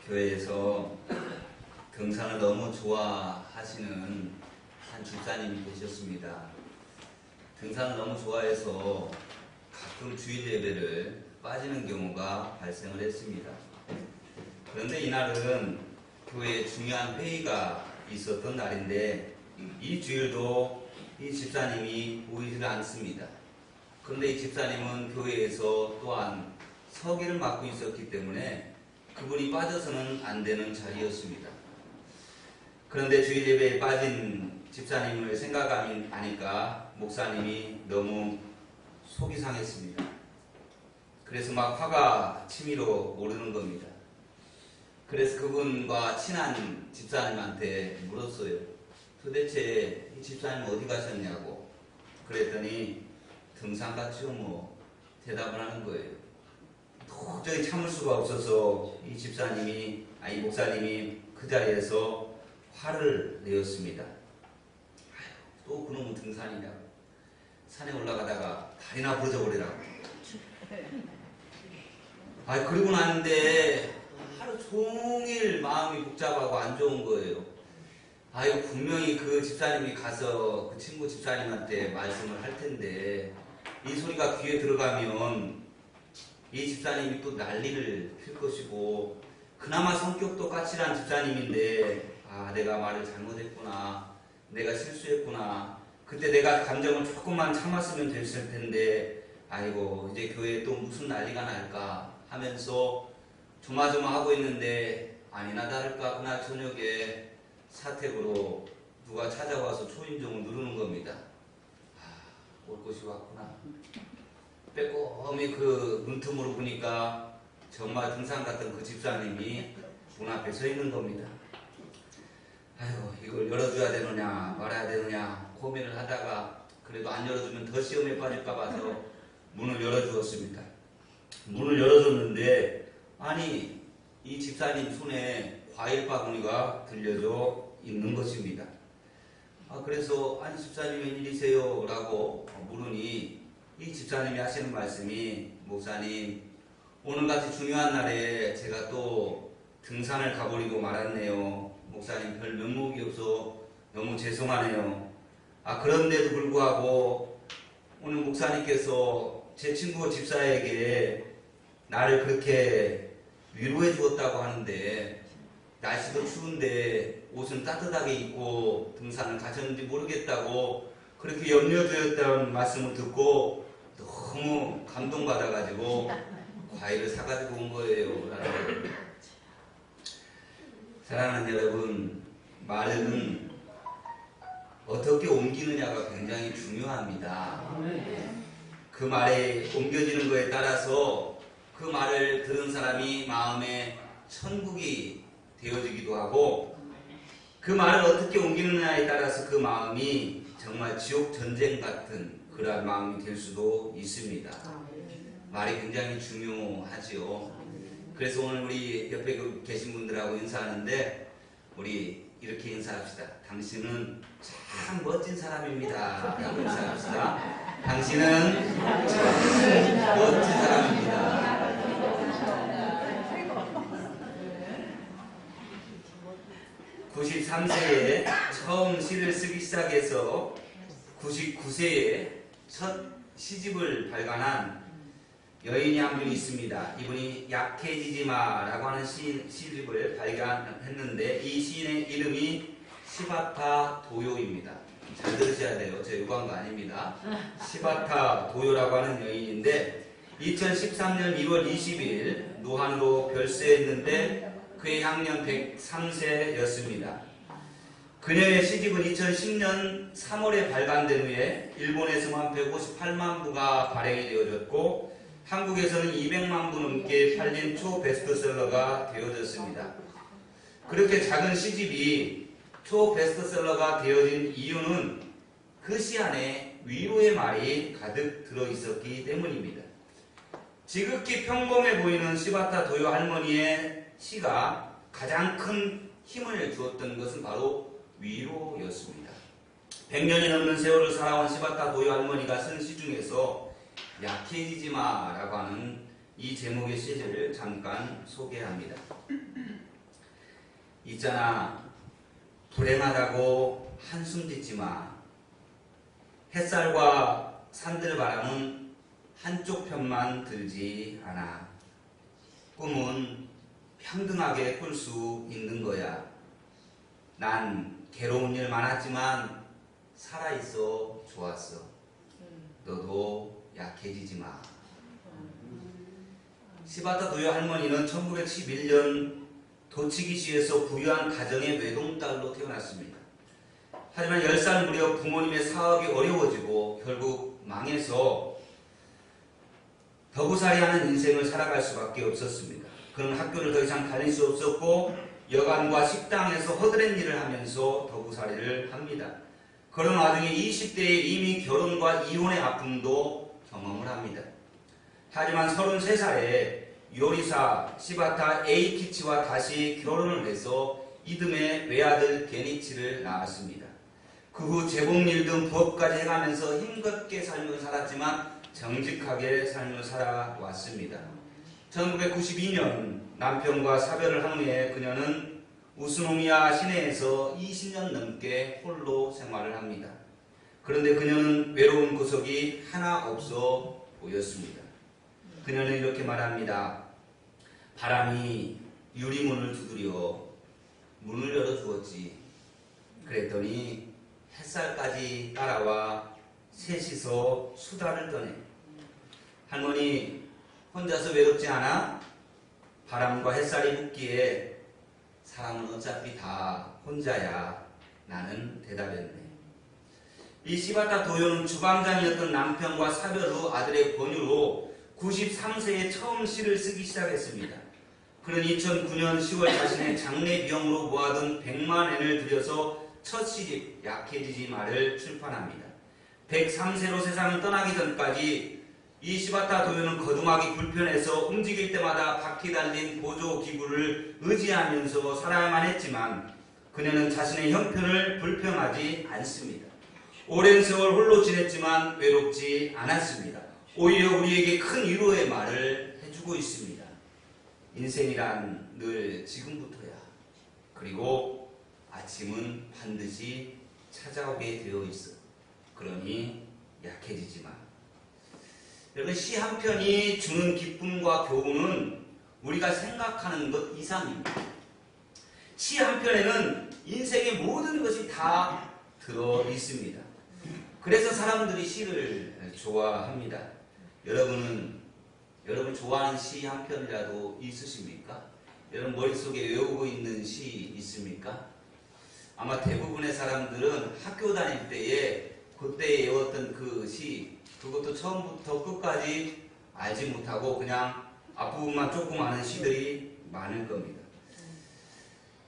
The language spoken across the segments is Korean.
교회에서 등산을 너무 좋아하시는 한 집사님이 계셨습니다. 등산을 너무 좋아해서 가끔 주일 예배를 빠지는 경우가 발생을 했습니다. 그런데 이날은 교회에 중요한 회의가 있었던 날인데 이 주일도 이 집사님이 보이질 않습니다. 그런데 이 집사님은 교회에서 또한 서기를 맡고 있었기 때문에 그분이 빠져서는 안 되는 자리였습니다. 그런데 주일 예배에 빠진 집사님을 생각하니까 목사님이 너무 속이 상했습니다. 그래서 막 화가 치밀어 오르는 겁니다. 그래서 그분과 친한 집사님한테 물었어요. 도대체 이 집사님 어디 가셨냐고. 그랬더니 등산 갔죠 뭐 대답을 하는 거예요. 도저히 참을 수가 없어서 이 목사님이 그 자리에서 화를 내었습니다. 또 그놈은 등산이냐고. 산에 올라가다가 다리나 부러져버리라고. 그리고 나는데 하루 종일 마음이 복잡하고 안 좋은 거예요. 분명히 그 집사님이 가서 그 친구 집사님한테 말씀을 할 텐데 이 소리가 귀에 들어가면 이 집사님이 또 난리를 필 것이고, 그나마 성격도 까칠한 집사님인데 내가 말을 잘못했구나, 내가 실수했구나, 그때 내가 감정을 조금만 참았으면 됐을 텐데 이제 교회에 또 무슨 난리가 날까 하면서 조마조마하고 있는데 아니나 다를까 그날 저녁에 사택으로 누가 찾아와서 초인종을 누르는 겁니다. 올 것이 왔구나. 빼꼼히 그 문틈으로 보니까 정말 등산 갔던 그 집사님이 문 앞에 서 있는 겁니다. 이걸 열어줘야 되느냐 말아야 되느냐 고민을 하다가 그래도 안 열어주면 더 시험에 빠질까 봐서 문을 열어주었습니다. 문을 열어줬는데 이 집사님 손에 과일 바구니가 들려져 있는 것입니다. 그래서 집사님 웬일이세요? 라고 물으니 이 집사님이 하시는 말씀이, 목사님 오늘같이 중요한 날에 제가 또 등산을 가버리고 말았네요. 목사님 별 면목이 없어 너무 죄송하네요. 그런데도 불구하고 오늘 목사님께서 제 친구 집사에게 나를 그렇게 위로해 주었다고 하는데 날씨도 추운데 옷은 따뜻하게 입고 등산을 가셨는지 모르겠다고 그렇게 염려주었다는 말씀을 듣고 너무 감동받아가지고 과일을 사가지고 온 거예요. 사랑하는 여러분, 말은 어떻게 옮기느냐가 굉장히 중요합니다. 그 말에 옮겨지는 것에 따라서 그 말을 들은 사람이 마음에 천국이 되어지기도 하고, 그 말을 어떻게 옮기느냐에 따라서 그 마음이 정말 지옥 전쟁 같은 그러한 마음이 될 수도 있습니다. 말이 굉장히 중요하지요. 그래서 오늘 우리 옆에 계신 분들하고 인사하는데 우리 이렇게 인사합시다. 당신은 참 멋진 사람입니다. 라고 인사합시다. 당신은 참 멋진 사람입니다. 93세에 처음 시를 쓰기 시작해서 99세에 첫 시집을 발간한 여인이 한 분이 있습니다. 이분이 약해지지마라고 하는 시집을 발간했는데 이 시인의 이름이 시바타 도요입니다. 잘 들으셔야 돼요. 저 요구한 거 아닙니다. 시바타 도요라고 하는 여인인데 2013년 2월 20일 노한으로 별세했는데 그의 향년 103세였습니다. 그녀의 시집은 2010년 3월에 발간된 후에 일본에서만 158만 부가 발행이 되어졌고 한국에서는 200만 부 넘게 팔린 초베스트셀러가 되어졌습니다. 그렇게 작은 시집이 초베스트셀러가 되어진 이유는 그 시 안에 위로의 말이 가득 들어있었기 때문입니다. 지극히 평범해 보이는 시바타 도요 할머니의 시가 가장 큰 힘을 주었던 것은 바로 위로였습니다. 100년이 넘는 세월을 살아온 시바타 도요 할머니가 쓴 시 중에서 약해지지마라고 하는 이 제목의 시를 잠깐 소개합니다. 있잖아, 불행하다고 한숨 짓지 마. 햇살과 산들바람은 한쪽 편만 들지 않아. 꿈은 평등하게 꿀 수 있는 거야. 난 괴로운 일 많았지만 살아있어 좋았어. 너도 약해지지 마. 시바타 도요 할머니는 1911년 도치기시에서 부유한 가정의 외동딸로 태어났습니다. 하지만 10살 무렵 부모님의 사업이 어려워지고 결국 망해서 더부살이하는 인생을 살아갈 수밖에 없었습니다. 그는 학교를 더 이상 다닐 수 없었고 여관과 식당에서 허드렛 일을 하면서 더부살이를 합니다. 그런 와중에 20대에 이미 결혼과 이혼의 아픔도 경험을 합니다. 하지만 33살에 요리사 시바타 에이키치와 다시 결혼을 해서 이듬해 외아들 게니치를 낳았습니다. 그 후 재봉일 등 부업까지 해가면서 힘겹게 삶을 살았지만 정직하게 삶을 살아왔습니다. 1992년 남편과 사별을 한 후에 그녀는 우스노미야 시내에서 20년 넘게 홀로 생활을 합니다. 그런데 그녀는 외로운 구석이 하나 없어 보였습니다. 그녀는 이렇게 말합니다. 바람이 유리문을 두드려 문을 열어주었지. 그랬더니 햇살까지 따라와 셋이서 수다를 떠네. 할머니, 혼자서 외롭지 않아? 바람과 햇살이 붙기에 사람은 어차피 다 혼자야. 나는 대답했네. 이 시바타 도요는 주방장이었던 남편과 사별 후 아들의 권유로 93세에 처음 시를 쓰기 시작했습니다. 그는 2009년 10월 자신의 장례 비용으로 모아둔 100만 엔을 들여서 첫 시집 약해지지 마를 출판합니다. 103세로 세상을 떠나기 전까지 이 시바타 도요는 거동하기 불편해서 움직일 때마다 바퀴 달린 보조기구를 의지하면서 살아야만 했지만 그녀는 자신의 형편을 불평하지 않습니다. 오랜 세월 홀로 지냈지만 외롭지 않았습니다. 오히려 우리에게 큰 위로의 말을 해주고 있습니다. 인생이란 늘 지금부터야. 그리고 아침은 반드시 찾아오게 되어 있어. 그러니 약해지지 마. 여러분, 시 한 편이 주는 기쁨과 교훈은 우리가 생각하는 것 이상입니다. 시 한 편에는 인생의 모든 것이 다 들어 있습니다. 그래서 사람들이 시를 좋아합니다. 여러분 좋아하는 시 한 편이라도 있으십니까? 여러분 머릿속에 외우고 있는 시 있습니까? 아마 대부분의 사람들은 학교 다닐 때에 그때 외웠던 그 시, 그것도 처음부터 끝까지 알지 못하고 그냥 앞부분만 조금 아는 시들이 많을 겁니다.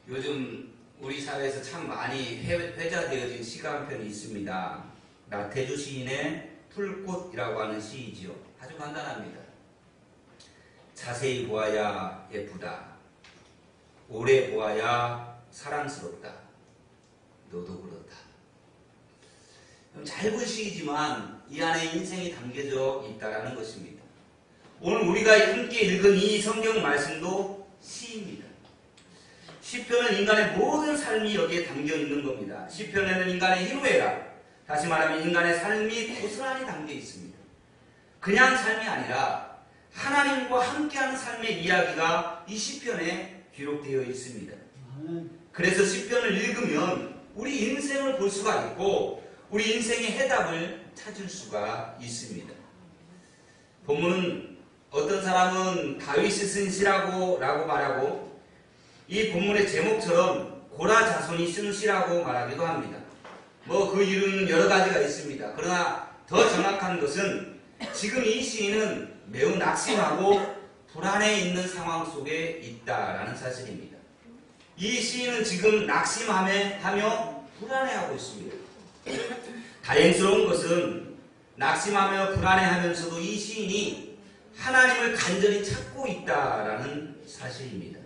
요즘 우리 사회에서 참 많이 회자되어진 시가 한 편이 있습니다. 나태주 시인의 풀꽃이라고 하는 시이지요. 아주 간단합니다. 자세히 보아야 예쁘다. 오래 보아야 사랑스럽다. 너도 그렇다. 짧은 시이지만 이 안에 인생이 담겨져 있다는 것입니다. 오늘 우리가 함께 읽은 이 성경 말씀도 시입니다. 시편은 인간의 모든 삶이 여기에 담겨 있는 겁니다. 시편에는 인간의 희노애락, 다시 말하면 인간의 삶이 고스란히 담겨 있습니다. 그냥 삶이 아니라 하나님과 함께하는 삶의 이야기가 이 시편에 기록되어 있습니다. 그래서 시편을 읽으면 우리 인생을 볼 수가 있고 우리 인생의 해답을 찾을 수가 있습니다. 본문은 어떤 사람은 다윗이 쓴 시라고 말하고 이 본문의 제목처럼 고라 자손이 쓴 시라고 말하기도 합니다. 그 이유는 여러 가지가 있습니다. 그러나 더 정확한 것은 지금 이 시인은 매우 낙심하고 불안해 있는 상황 속에 있다라는 사실입니다. 이 시인은 지금 낙심하며 불안해하고 있습니다. 다행스러운 것은 낙심하며 불안해하면서도 이 시인이 하나님을 간절히 찾고 있다라는 사실입니다.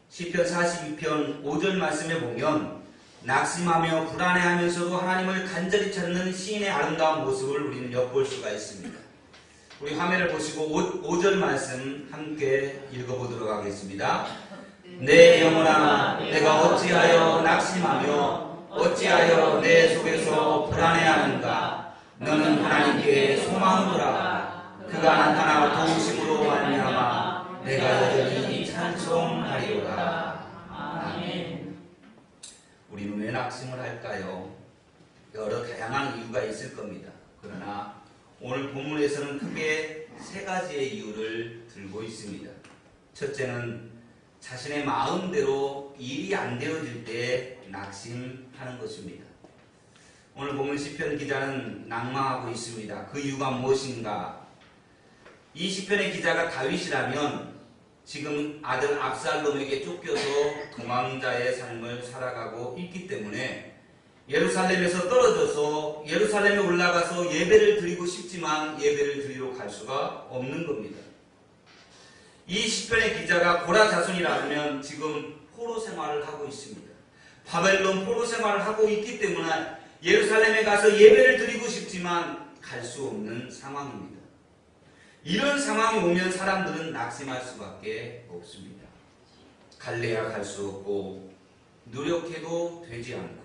시편 42편 5절 말씀에 보면 낙심하며 불안해하면서도 하나님을 간절히 찾는 시인의 아름다운 모습을 우리는 엿볼 수가 있습니다. 우리 화면을 보시고 5절 말씀 함께 읽어보도록 하겠습니다. 내 영혼아, 내가 어찌하여 낙심하며 어찌하여 내 속에서 불안해하는가? 너는 하나님께 소망을 하라. 그가 나타나 도우심으로 말미암아 내가 여전히 찬송하리로다. 아멘. 우리는 왜 낙심을 할까요? 여러 다양한 이유가 있을 겁니다. 그러나 오늘 본문에서는 크게 세 가지의 이유를 들고 있습니다. 첫째는 자신의 마음대로 일이 안 되어질 때 낙심하는 것입니다. 오늘 보면 시편 기자는 낭망하고 있습니다. 그 이유가 무엇인가? 이 시편의 기자가 다윗이라면 지금 아들 압살롬에게 쫓겨서 도망자의 삶을 살아가고 있기 때문에 예루살렘에서 떨어져서 예루살렘에 올라가서 예배를 드리고 싶지만 예배를 드리러 갈 수가 없는 겁니다. 이 시편의 기자가 고라 자손이라면 지금 포로 생활을 하고 있습니다. 바벨론 포로 생활을 하고 있기 때문에 예루살렘에 가서 예배를 드리고 싶지만 갈 수 없는 상황입니다. 이런 상황이 오면 사람들은 낙심할 수밖에 없습니다. 갈래야 갈 수 없고 노력해도 되지 않고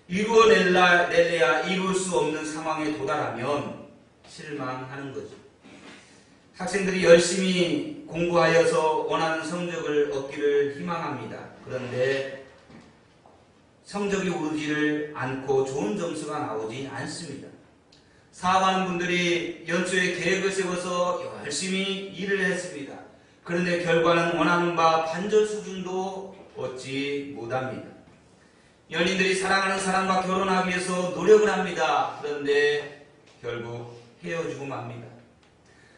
이루어낼래야 이룰 수 없는 상황에 도달하면 실망하는 거죠. 학생들이 열심히 공부하여서 원하는 성적을 얻기를 희망합니다. 그런데 성적이 오르지를 않고 좋은 점수가 나오지 않습니다. 사업하는 분들이 연초에 계획을 세워서 열심히 일을 했습니다. 그런데 결과는 원하는 바 반절 수준도 얻지 못합니다. 연인들이 사랑하는 사람과 결혼하기 위해서 노력을 합니다. 그런데 결국 헤어지고 맙니다.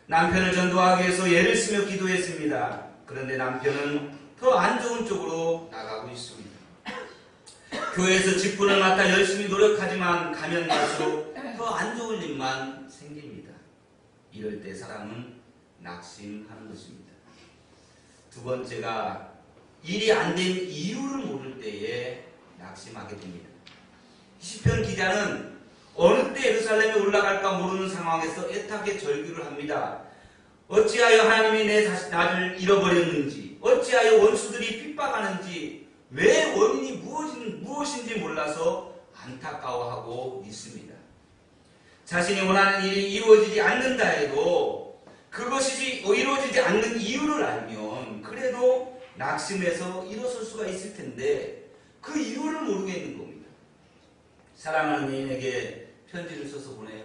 남편을 전도하기 위해서 애를 쓰며 기도했습니다. 그런데 남편은 더 안 좋은 쪽으로 나가고 있습니다. 교회에서 직분을 맡아 열심히 노력하지만 가면 갈수록 더 안 좋은 일만 생깁니다. 이럴 때 사람은 낙심하는 것입니다. 두 번째가 일이 안 된 이유를 모를 때에 낙심하게 됩니다. 시편 기자는 어느 때 예루살렘에 올라갈까 모르는 상황에서 애타게 절규를 합니다. 어찌하여 하나님이 나를 잃어버렸는지, 어찌하여 원수들이 핍박하는지, 왜 원인이 무엇인지 몰라서 안타까워하고 있습니다. 자신이 원하는 일이 이루어지지 않는다 해도 그것이 이루어지지 않는 이유를 알면 그래도 낙심해서 일어설 수가 있을 텐데 그 이유를 모르겠는 겁니다. 사랑하는 애인에게 편지를 써서 보내요.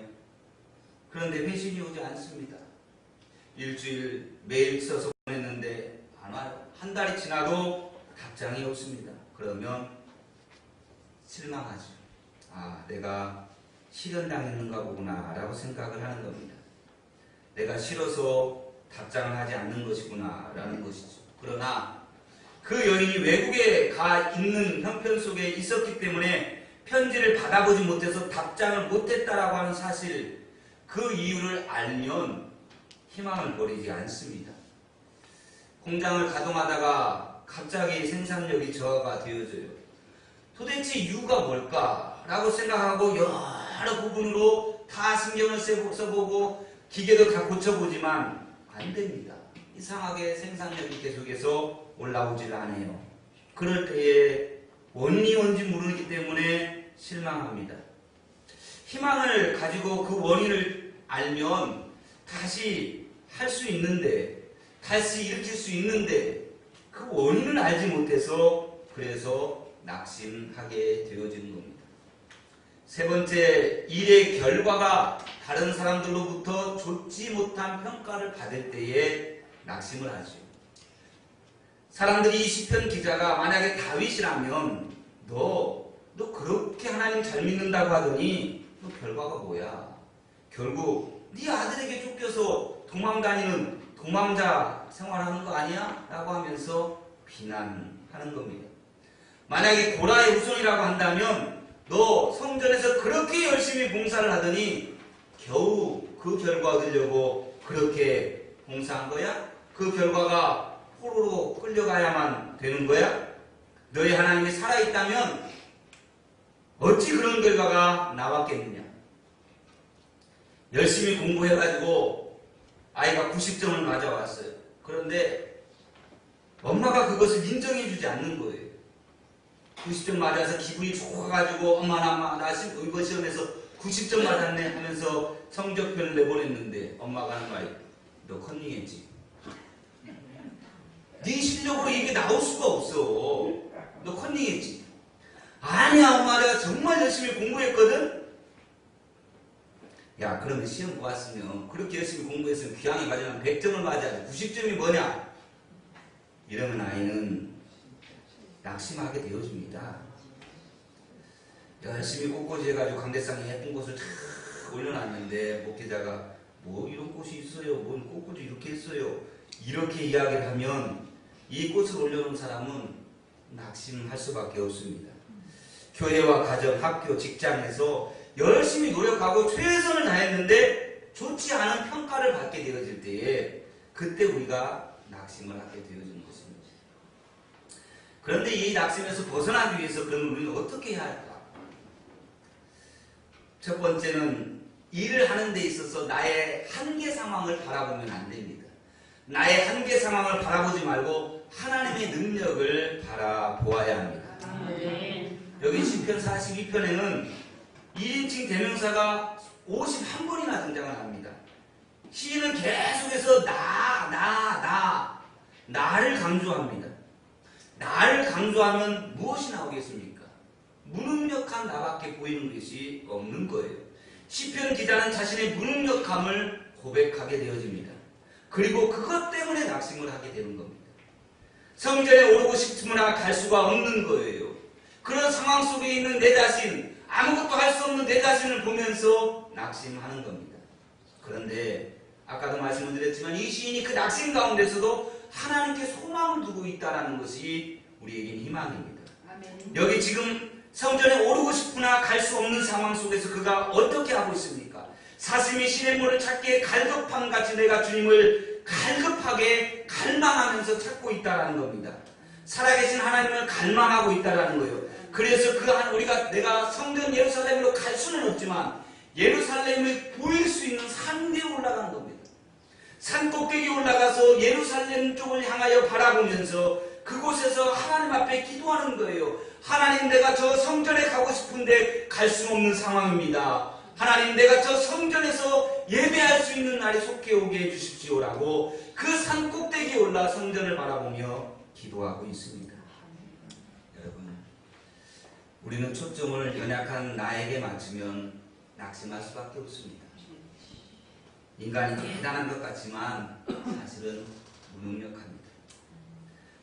그런데 회신이 오지 않습니다. 일주일 매일 써서 보냈는데 안 와요. 한 달이 지나도 답장이 없습니다. 그러면 실망하죠. 아, 내가 실현당했는가 보구나 라고 생각을 하는 겁니다. 내가 싫어서 답장을 하지 않는 것이구나 라는 것이죠. 그러나 그 여인이 외국에 가 있는 형편 속에 있었기 때문에 편지를 받아보지 못해서 답장을 못했다라고 하는 사실, 그 이유를 알면 희망을 버리지 않습니다. 공장을 가동하다가 갑자기 생산력이 저하가 되어져요. 도대체 이유가 뭘까? 라고 생각하고 여러 부분으로 다 신경을 써보고 기계도 다 고쳐보지만 안 됩니다. 이상하게 생산력이 계속해서 올라오질 않아요. 그럴 때에 원인이 뭔지 모르기 때문에 실망합니다. 희망을 가지고 그 원인을 알면 다시 할 수 있는데, 다시 일으킬 수 있는데 그 원인을 알지 못해서 그래서 낙심하게 되어지는 겁니다. 세 번째, 일의 결과가 다른 사람들로부터 좋지 못한 평가를 받을 때에 낙심을 하죠. 사람들이 이 시편 기자가 만약에 다윗이라면 너 그렇게 하나님 잘 믿는다고 하더니 너 결과가 뭐야? 결국 네 아들에게 쫓겨서 도망다니는 도망자 생활하는 거 아니야? 라고 하면서 비난하는 겁니다. 만약에 고라의 후손이라고 한다면 너 성전에서 그렇게 열심히 봉사를 하더니 겨우 그 결과 얻으려고 그렇게 봉사한 거야? 그 결과가 포로로 끌려가야만 되는 거야? 너희 하나님이 살아있다면 어찌 그런 결과가 나왔겠느냐? 열심히 공부해가지고 아이가 90점을 맞아왔어요. 그런데 엄마가 그것을 인정해주지 않는 거예요. 90점 맞아서 기분이 좋아가지고 엄마 나 이번 시험에서 90점 맞았네 하면서 성적표를 내보냈는데 엄마가 하는 말이 너 컨닝했지? 네 실력으로 이게 나올 수가 없어. 너 컨닝했지? 아니야 엄마 내가 정말 열심히 공부했거든? 야 그러면 시험 보았으면 그렇게 열심히 공부했으면 귀향에 가려면 100점을 맞아야지 90점이 뭐냐? 이러면 아이는 낙심하게 되어줍니다. 열심히 꽃꽂이 해가지고 강대상에 예쁜 꽃을 탁 올려놨는데 목회자가 뭐 이런 꽃이 있어요. 뭔 꽃꽂이 이렇게 했어요. 이렇게 이야기를 하면 이 꽃을 올려놓은 사람은 낙심할 수밖에 없습니다. 교회와 가정, 학교, 직장에서 열심히 노력하고 최선을 다했는데 좋지 않은 평가를 받게 되어질 때에 그때 우리가 낙심을 하게 되어지는 것입니다. 그런데 이 낙심에서 벗어나기 위해서 그러면 우리는 어떻게 해야 할까? 첫 번째는 일을 하는 데 있어서 나의 한계 상황을 바라보면 안 됩니다. 나의 한계 상황을 바라보지 말고 하나님의 능력을 바라보아야 합니다. 여기 시편 42편에는 2인칭 대명사가 51번이나 등장을 합니다. 시인은 계속해서 나를 강조합니다. 나를 강조하면 무엇이 나오겠습니까? 무능력한 나밖에 보이는 것이 없는 거예요. 시편 기자는 자신의 무능력함을 고백하게 되어집니다. 그리고 그것 때문에 낙심을 하게 되는 겁니다. 성전에 오르고 싶으나 갈 수가 없는 거예요. 그런 상황 속에 있는 내 자신, 아무것도 할 수 없는 내 자신을 보면서 낙심하는 겁니다. 그런데 아까도 말씀을 드렸지만 이 시인이 그 낙심 가운데서도 하나님께 소망을 두고 있다는 것이 우리에겐 희망입니다. 아멘. 여기 지금 성전에 오르고 싶으나 갈 수 없는 상황 속에서 그가 어떻게 하고 있습니까? 사슴이 시냇물을 찾기에 갈급함같이 내가 주님을 갈급하게 갈망하면서 찾고 있다는 겁니다. 살아계신 하나님을 갈망하고 있다는 거예요. 그래서 내가 성전 예루살렘으로 갈 수는 없지만 예루살렘을 보일 수 있는 산 위에 올라가는 겁니다. 산 꼭대기 올라가서 예루살렘 쪽을 향하여 바라보면서 그곳에서 하나님 앞에 기도하는 거예요. 하나님 내가 저 성전에 가고 싶은데 갈 수 없는 상황입니다. 하나님 내가 저 성전에서 예배할 수 있는 날이 속해 오게 해주십시오라고 그 산 꼭대기에 올라 성전을 바라보며 기도하고 있습니다. 여러분 우리는 초점을 연약한 나에게 맞추면 낙심할 수밖에 없습니다. 인간이 대단한 것 같지만 사실은 무능력합니다.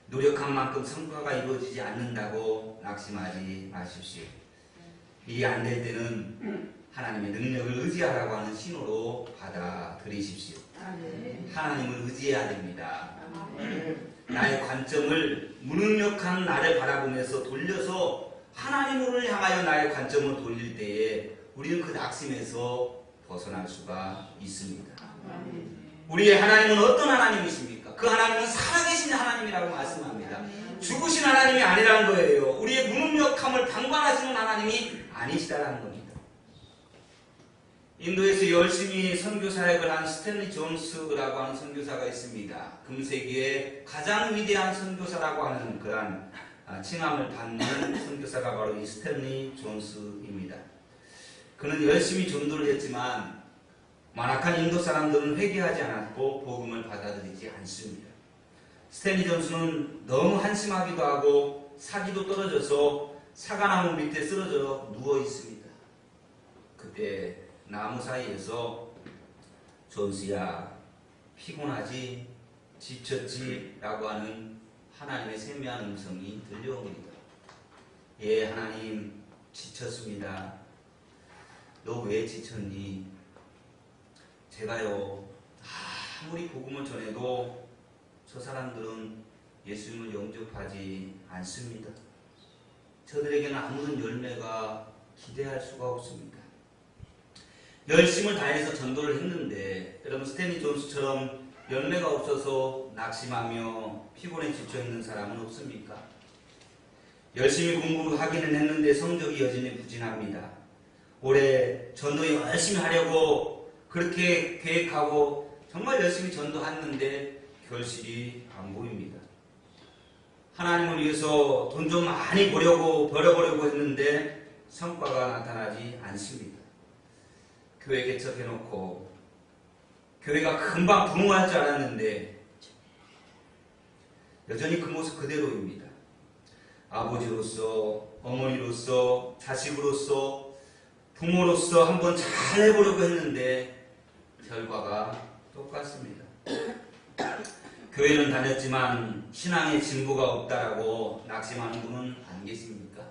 노력한 만큼 성과가 이루어지지 않는다고 낙심하지 마십시오. 일이 안 될 때는 하나님의 능력을 의지하라고 하는 신호로 받아들이십시오. 하나님을 의지해야 됩니다. 나의 관점을 무능력한 나를 바라보면서 돌려서 하나님을 향하여 나의 관점을 돌릴 때에 우리는 그 낙심에서 벗어날 수가 있습니다. 우리의 하나님은 어떤 하나님이십니까? 그 하나님은 살아계신 하나님이라고 말씀합니다. 죽으신 하나님이 아니라는 거예요. 우리의 무능력함을 방관하시는 하나님이 아니시다라는 겁니다. 인도에서 열심히 선교 사역을 한 스탠리 존스라고 하는 선교사가 있습니다. 금세기의 가장 위대한 선교사라고 하는 그러한 칭함을 받는 선교사가 바로 이 스탠리 존스입니다. 그는 열심히 전도를 했지만 만악한 인도 사람들은 회개하지 않았고 복음을 받아들이지 않습니다. 스탠리 존스는 너무 한심하기도 하고 사기도 떨어져서 사과나무 밑에 쓰러져 누워 있습니다. 그때 나무 사이에서 존스야 피곤하지 지쳤지 라고 하는 하나님의 세미한 음성이 들려옵니다. 예 하나님 지쳤습니다. 너 왜 지쳤니? 제가요 아무리 복음을 전해도 저 사람들은 예수님을 영접하지 않습니다. 저들에게는 아무런 열매가 기대할 수가 없습니다. 열심을 다해서 전도를 했는데 여러분 스탠리 존스처럼 열매가 없어서 낙심하며 피곤에 지쳐있는 사람은 없습니까? 열심히 공부하기는 했는데 성적이 여전히 부진합니다. 올해 전도 열심히 하려고 그렇게 계획하고 정말 열심히 전도했는데 결실이 안 보입니다. 하나님을 위해서 돈 좀 많이 벌어보려고 했는데 성과가 나타나지 않습니다. 교회 개척해놓고 교회가 금방 부흥할 줄 알았는데 여전히 그 모습 그대로입니다. 아버지로서, 어머니로서, 자식으로서, 부모로서 한번 잘 해보려고 했는데 결과가 똑같습니다. 교회는 다녔지만 신앙의 진보가 없다라고 낙심하는 분은 안 계십니까?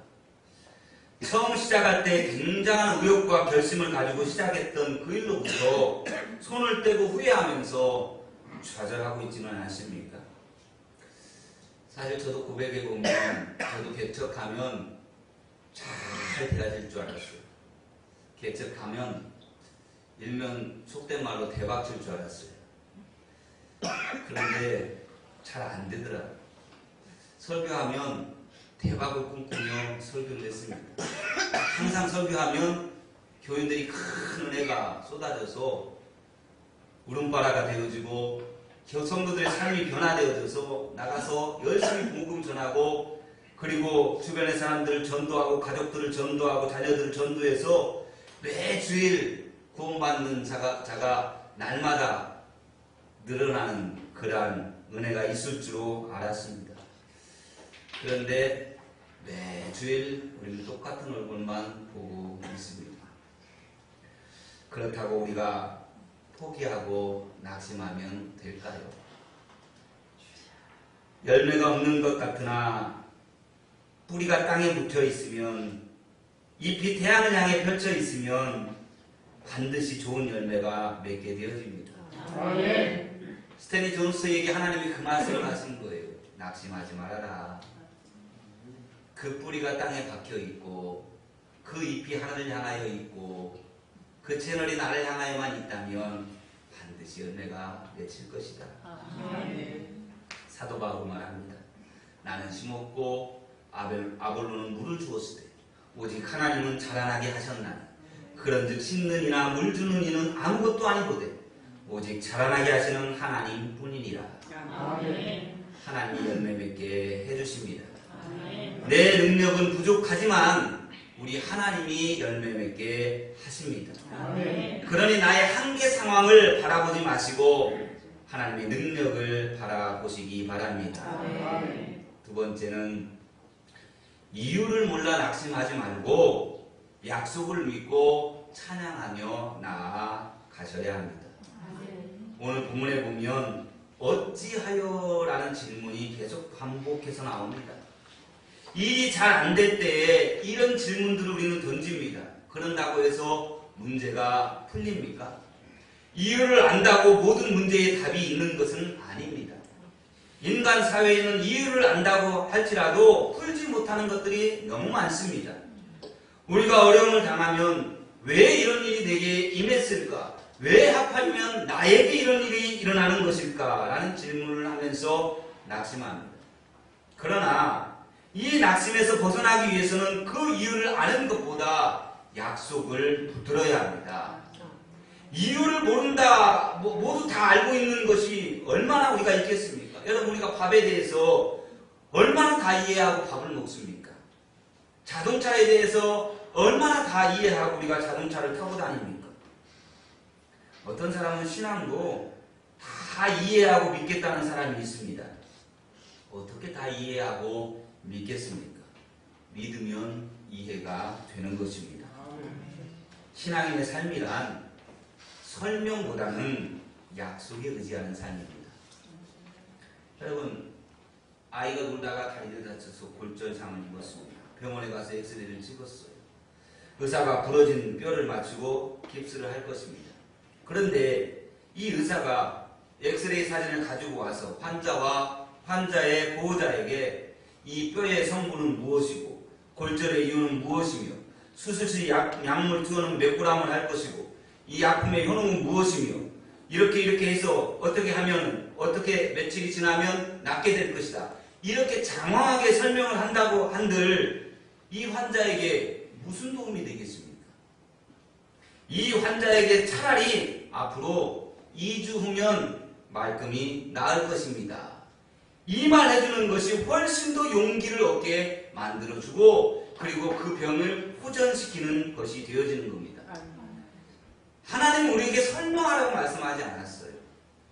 처음 시작할 때 굉장한 의욕과 결심을 가지고 시작했던 그 일로부터 손을 떼고 후회하면서 좌절하고 있지는 않습니까? 사실 저도 고백해보면 저도 개척하면 잘 되어질 줄 알았어요. 개척하면 일면 속된 말로 대박 칠 줄 알았어요. 그런데 잘 안 되더라고요. 설교하면 대박을 꿈꾸며 설교를 했습니다. 항상 설교하면 교인들이 큰 은혜가 쏟아져서 울음바라가 되어지고 성도들의 삶이 변화되어져서 나가서 열심히 복음 전하고 그리고 주변의 사람들을 전도하고 가족들을 전도하고 자녀들을 전도해서 매 주일 구원받는 자가 날마다 늘어나는 그러한 은혜가 있을 줄 알았습니다. 그런데 매주일 우리는 똑같은 얼굴만 보고 있습니다. 그렇다고 우리가 포기하고 낙심하면 될까요? 열매가 없는 것 같으나 뿌리가 땅에 묻혀 있으면 잎이 태양을 향해 펼쳐 있으면 반드시 좋은 열매가 맺게 되어집니다. 스탠리 존스에게 하나님이 그 말씀을 하신 거예요. 낙심하지 말아라. 그 뿌리가 땅에 박혀 있고 그 잎이 하늘을 향하여 있고 그 채널이 나를 향하여만 있다면 반드시 열매가 맺힐 것이다. 사도 바울은 말합니다. 나는 심었고 아볼로는 물을 주었을 때 오직 하나님은 자라나게 하셨나니 그런즉 심는 이나 물 주는 이는 아무것도 아니거든 오직 자라나게 하시는 하나님 뿐이니라. 하나님이 열매 맺게 해주십니다. 내 능력은 부족하지만 우리 하나님이 열매 맺게 하십니다. 그러니 나의 한계 상황을 바라보지 마시고 하나님의 능력을 바라보시기 바랍니다. 두 번째는 이유를 몰라 낙심하지 말고 약속을 믿고 찬양하며 나아가셔야 합니다. 오늘 본문에 보면 어찌하여 라는 질문이 계속 반복해서 나옵니다. 일이 잘 안 될 때에 이런 질문들을 우리는 던집니다. 그런다고 해서 문제가 풀립니까? 이유를 안다고 모든 문제의 답이 있는 것은 아닙니다. 인간 사회에는 이유를 안다고 할지라도 풀지 못하는 것들이 너무 많습니다. 우리가 어려움을 당하면 왜 이런 일이 내게 임했을까? 왜 하필이면 나에게 이런 일이 일어나는 것일까? 라는 질문을 하면서 낙심합니다. 그러나 이 낙심에서 벗어나기 위해서는 그 이유를 아는 것보다 약속을 붙들어야 합니다. 이유를 모른다, 모두 다 알고 있는 것이 얼마나 우리가 있겠습니까? 여러분, 우리가 밥에 대해서 얼마나 다 이해하고 밥을 먹습니까? 자동차에 대해서 얼마나 다 이해하고 우리가 자동차를 타고 다닙니까? 어떤 사람은 신앙도 다 이해하고 믿겠다는 사람이 있습니다. 어떻게 다 이해하고 믿겠습니까? 믿으면 이해가 되는 것입니다. 신앙인의 삶이란 설명보다는 약속에 의지하는 삶입니다. 여러분, 아이가 놀다가 다리를 다쳐서 골절상을 입었습니다. 병원에 가서 엑스레이를 찍었어요. 의사가 부러진 뼈를 맞추고 깁스를 할 것입니다. 그런데 이 의사가 엑스레이 사진을 가지고 와서 환자와 환자의 보호자에게 이 뼈의 성분은 무엇이고 골절의 이유는 무엇이며 수술 시 약물 투여는 몇 g을 할 것이고 이 약품의 효능은 무엇이며 이렇게 해서 어떻게 하면 어떻게 며칠이 지나면 낫게 될 것이다. 이렇게 장황하게 설명을 한다고 한들 이 환자에게 무슨 도움이 되겠습니까? 이 환자에게 차라리 앞으로 2주 후면 말끔히 나을 것입니다. 이 말 해주는 것이 훨씬 더 용기를 얻게 만들어주고 그리고 그 병을 호전시키는 것이 되어지는 겁니다. 하나님 우리에게 설명하라고 말씀하지 않았어요.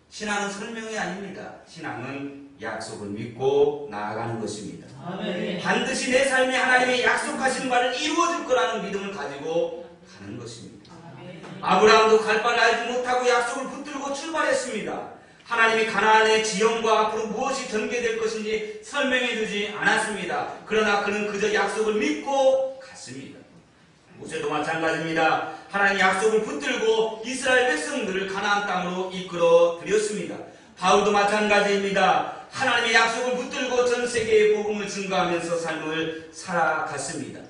신앙은 설명이 아닙니다. 신앙은 약속을 믿고 나아가는 것입니다. 아멘. 반드시 내 삶에 하나님의 약속하신 바를 이루어질 거라는 믿음을 가지고 가는 것입니다. 아브라함도 갈 바를 알지 못하고 약속을 붙들고 출발했습니다. 하나님이 가나안의 지형과 앞으로 무엇이 전개될 것인지 설명해 주지 않았습니다. 그러나 그는 그저 약속을 믿고 갔습니다. 모세도 마찬가지입니다. 하나님 약속을 붙들고 이스라엘 백성들을 가나안 땅으로 이끌어 드렸습니다. 바울도 마찬가지입니다. 하나님의 약속을 붙들고 전 세계에 복음을 증거하면서 삶을 살아갔습니다.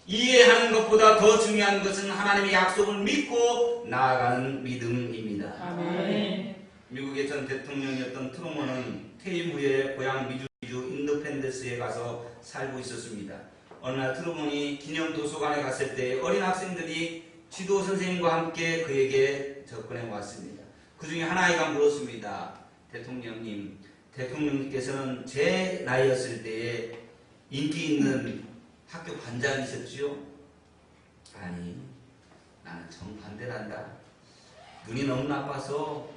이해하는 것보다 더 중요한 것은 하나님의 약속을 믿고 나아가는 믿음입니다. 아멘. 미국의 전 대통령이었던 트루먼은 퇴임 후에 고향 미주 인디펜던스에 가서 살고 있었습니다. 어느 날 트루먼이 기념 도서관에 갔을 때 어린 학생들이 지도 선생님과 함께 그에게 접근해 왔습니다. 그 중에 한 아이가 물었습니다. 대통령님, 대통령님께서는 제 나이였을 때에 인기 있는 학교 반장이셨지요? 아니, 나는 정반대란다. 눈이 너무 나빠서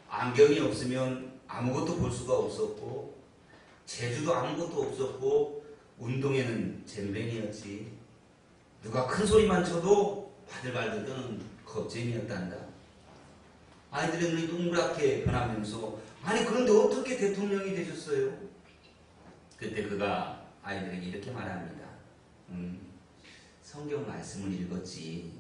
안경이 없으면 아무것도 볼 수가 없었고 재주도 아무것도 없었고 운동에는 잼뱅이였지. 누가 큰 소리만 쳐도 바들바들 떠는 겁쟁이였단다. 아이들의 눈이 동그랗게 변하면서 아니 그런데 어떻게 대통령이 되셨어요? 그때 그가 아이들에게 이렇게 말합니다. 성경 말씀을 읽었지.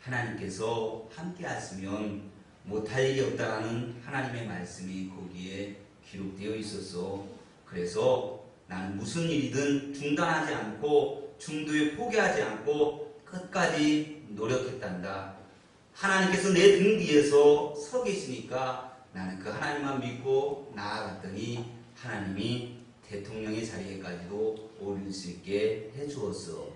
하나님께서 함께 하시면 못할 일이 없다라는 하나님의 말씀이 거기에 기록되어 있었어. 그래서 나는 무슨 일이든 중단하지 않고 중도에 포기하지 않고 끝까지 노력했단다. 하나님께서 내 등 뒤에서 서 계시니까 나는 그 하나님만 믿고 나아갔더니 하나님이 대통령의 자리에까지도 오를 수 있게 해주었어.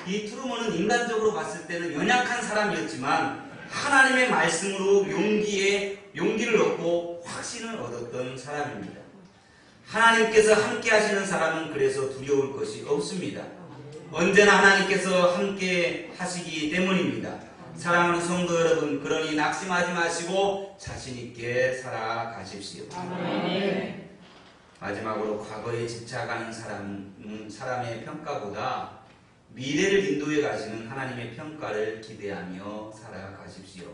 이 트루먼은 인간적으로 봤을 때는 연약한 사람이었지만 하나님의 말씀으로 용기를 얻고 확신을 얻었던 사람입니다. 하나님께서 함께 하시는 사람은 그래서 두려울 것이 없습니다. 언제나 하나님께서 함께 하시기 때문입니다. 사랑하는 성도 여러분, 그러니 낙심하지 마시고 자신 있게 살아가십시오. 아멘. 마지막으로 과거에 집착하는 사람은 사람의 평가보다 미래를 인도해 가시는 하나님의 평가를 기대하며 살아가십시오.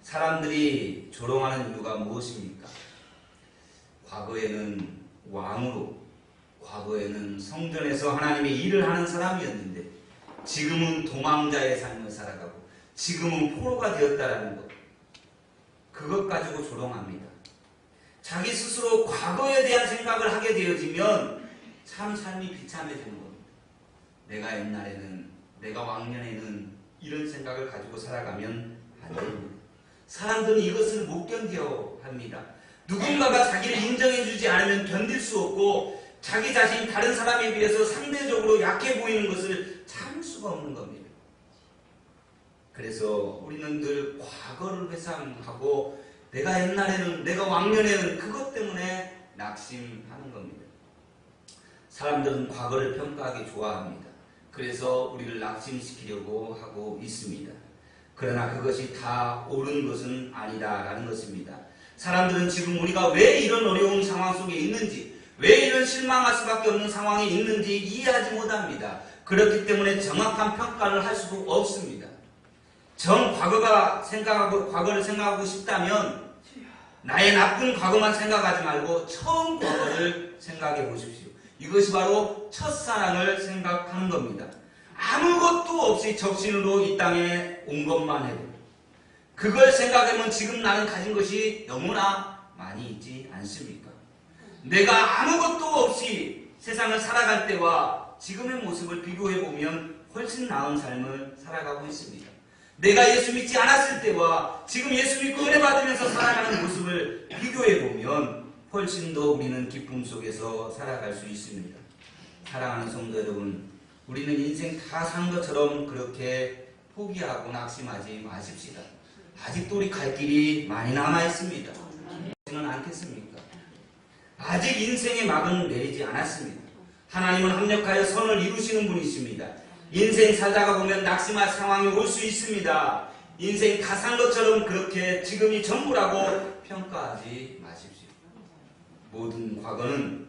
사람들이 조롱하는 이유가 무엇입니까? 과거에는 왕으로, 과거에는 성전에서 하나님의 일을 하는 사람이었는데 지금은 도망자의 삶을 살아가고 지금은 포로가 되었다라는 것, 그것 가지고 조롱합니다. 자기 스스로 과거에 대한 생각을 하게 되어지면 참 삶이 비참해지는 겁니다. 내가 옛날에는, 내가 왕년에는 이런 생각을 가지고 살아가면 안 됩니다. 사람들은 이것을 못 견뎌 합니다. 누군가가 자기를 인정해주지 않으면 견딜 수 없고 자기 자신이 다른 사람에 비해서 상대적으로 약해 보이는 것을 참을 수가 없는 겁니다. 그래서 우리는 늘 과거를 회상하고 내가 옛날에는, 내가 왕년에는 그것 때문에 낙심하는 겁니다. 사람들은 과거를 평가하기 좋아합니다. 그래서 우리를 낙심시키려고 하고 있습니다. 그러나 그것이 다 옳은 것은 아니다라는 것입니다. 사람들은 지금 우리가 왜 이런 어려운 상황 속에 있는지, 왜 이런 실망할 수밖에 없는 상황에 있는지 이해하지 못합니다. 그렇기 때문에 정확한 평가를 할 수도 없습니다. 과거를 생각하고 싶다면 나의 나쁜 과거만 생각하지 말고 처음 과거를 생각해 보십시오. 이것이 바로 첫사랑을 생각하는 겁니다. 아무것도 없이 적신으로 이 땅에 온 것만 해도 그걸 생각하면 지금 나는 가진 것이 너무나 많이 있지 않습니까? 내가 아무것도 없이 세상을 살아갈 때와 지금의 모습을 비교해보면 훨씬 나은 삶을 살아가고 있습니다. 내가 예수 믿지 않았을 때와 지금 예수 믿고 은혜 받으면서 살아가는 모습을 비교해보면 훨씬 더 우리는 기쁨 속에서 살아갈 수 있습니다. 사랑하는 성도 여러분, 우리는 인생 다 산 것처럼 그렇게 포기하고 낙심하지 마십시다. 아직도 우리 갈 길이 많이 남아 있습니다. 그렇지는 않겠습니까? 아직 인생의 막은 내리지 않았습니다. 하나님은 합력하여 선을 이루시는 분이십니다. 인생 살다가 보면 낙심할 상황이 올 수 있습니다. 인생 다 산 것처럼 그렇게 지금이 전부라고 평가하지 마십시오. 모든 과거는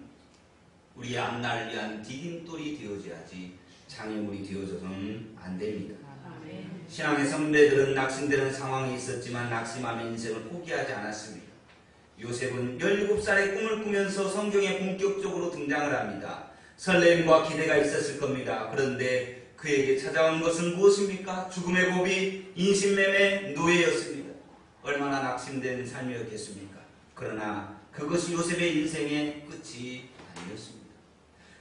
우리의 앞날을 위한 디딤돌이 되어져야지 장애물이 되어져서는 안 됩니다. 신앙의 선배들은 낙심되는 상황이 있었지만 낙심하며 인생을 포기하지 않았습니다. 요셉은 17살에 꿈을 꾸면서 성경에 본격적으로 등장을 합니다. 설렘과 기대가 있었을 겁니다. 그런데 그에게 찾아온 것은 무엇입니까? 죽음의 고비, 인신매매, 노예였습니다. 얼마나 낙심된 삶이었겠습니까? 그러나 그것이 요셉의 인생의 끝이 아니었습니다.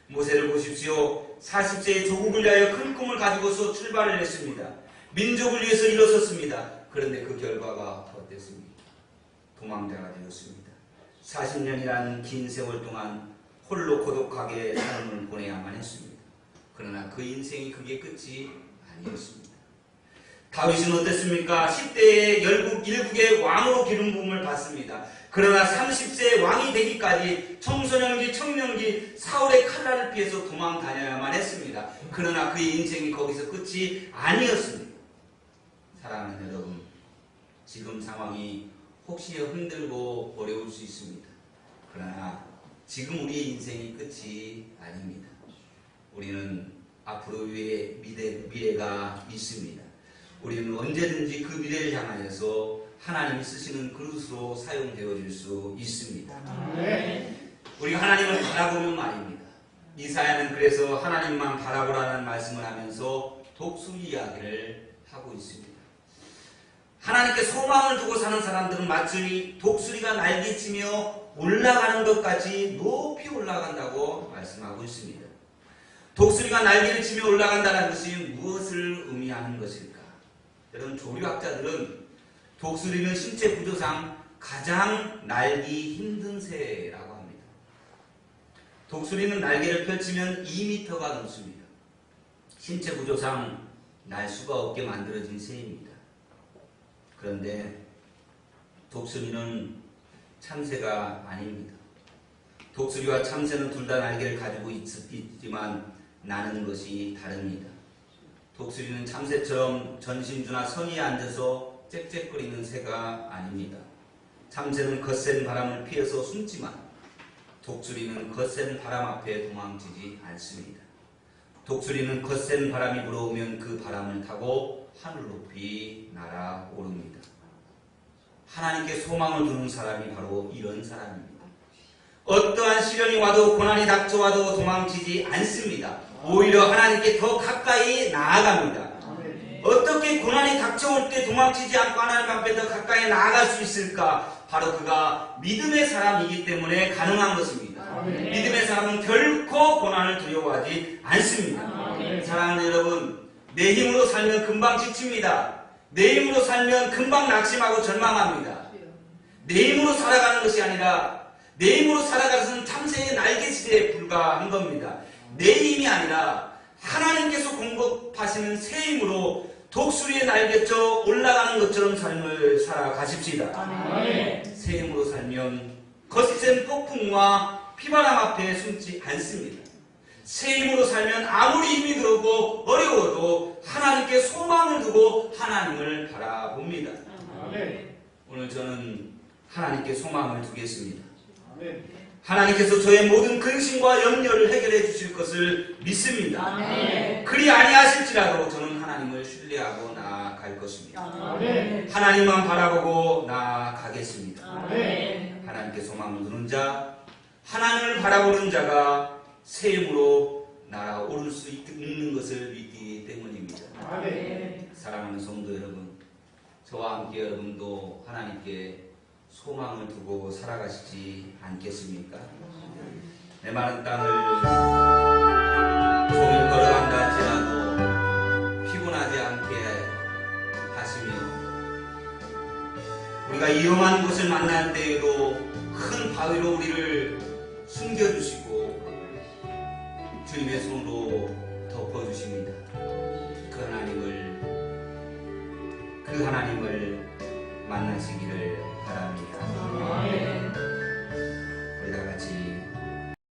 모세를 보십시오. 40세에 조국을 위하여 큰 꿈을 가지고서 출발을 했습니다. 민족을 위해서 일어섰습니다. 그런데 그 결과가 어땠습니까? 도망자가 되었습니다. 40년이라는 긴 세월 동안 홀로 고독하게 삶을 보내야만 했습니다. 그러나 그 인생이 그게 끝이 아니었습니다. 다윗은 어땠습니까? 10대에 일국의 왕으로 기름 부음을 받습니다. 그러나 30세에 왕이 되기까지 청소년기, 청년기 사울의 칼날을 피해서 도망 다녀야만 했습니다. 그러나 그의 인생이 거기서 끝이 아니었습니다. 사랑하는 여러분, 지금 상황이 혹시 흔들고 어려울 수 있습니다. 그러나 지금 우리의 인생이 끝이 아닙니다. 우리는 앞으로의 미래가 있습니다. 우리는 언제든지 그 미래를 향하여서 하나님이 쓰시는 그릇으로 사용되어질 수 있습니다. 우리가 하나님을 바라보면 말입니다. 이사야는 그래서 하나님만 바라보라는 말씀을 하면서 독수리 이야기를 하고 있습니다. 하나님께 소망을 두고 사는 사람들은 마치 독수리가 날개치며 올라가는 것까지 높이 올라간다고 말씀하고 있습니다. 독수리가 날개를 치며 올라간다는 것이 무엇을 의미하는 것일까? 여러분, 조류학자들은 독수리는 신체 구조상 가장 날기 힘든 새라고 합니다. 독수리는 날개를 펼치면 2m가 넘습니다. 신체 구조상 날 수가 없게 만들어진 새입니다. 그런데 독수리는 참새가 아닙니다. 독수리와 참새는 둘 다 날개를 가지고 있지만 나는 것이 다릅니다. 독수리는 참새처럼 전신주나 선위에 앉아서 짹짹거리는 새가 아닙니다. 참새는 거센 바람을 피해서 숨지만 독수리는 거센 바람 앞에 도망치지 않습니다. 독수리는 거센 바람이 불어오면 그 바람을 타고 하늘 높이 날아오릅니다. 하나님께 소망을 두는 사람이 바로 이런 사람입니다. 어떠한 시련이 와도 고난이 닥쳐와도 도망치지 않습니다. 오히려 하나님께 더 가까이 나아갑니다. 어떻게 고난이 닥쳐올 때 도망치지 않고 하나님 앞에 더 가까이 나아갈 수 있을까? 바로 그가 믿음의 사람이기 때문에 가능한 것입니다. 믿음의 사람은 결코 고난을 두려워하지 않습니다. 사랑하는 여러분, 내 힘으로 살면 금방 지칩니다. 내 힘으로 살면 금방 낙심하고 절망합니다. 내 힘으로 살아가는 것이 아니라 내 힘으로 살아가는 참새의 날개짓에 불과한 겁니다. 내 힘이 아니라 하나님께서 공급하시는 새 힘으로 독수리의 날개쳐 올라가는 것처럼 삶을 살아가십시다. 새 힘으로 살면 거센 폭풍과 비바람 앞에 숨지 않습니다. 새 힘으로 살면 아무리 힘이 들어오고 어려워도 하나님께 소망을 두고 하나님을 바라봅니다. 오늘 저는 하나님께 소망을 두겠습니다. 하나님께서 저의 모든 근심과 염려를 해결해 주실 것을 믿습니다. 그리 아니하실지라도 저는 하나님을 신뢰하고 나아갈 것입니다. 하나님만 바라보고 나아가겠습니다. 하나님께 소망을 두는 자, 하나님을 바라보는 자가 새 힘으로 날아오를 수 있는 것을 믿기 때문입니다. 사랑하는 성도 여러분, 저와 함께 여러분도 하나님께 소망을 두고 살아가시지 않겠습니까? 내 마른 땅을 종일 걸어간다 할지라도 피곤하지 않게 하시며, 우리가 위험한 곳을 만날 때에도 큰 바위로 우리를 숨겨주시고 주님의 손으로 덮어주십니다. 그 하나님을 만나시기를 바랍니다.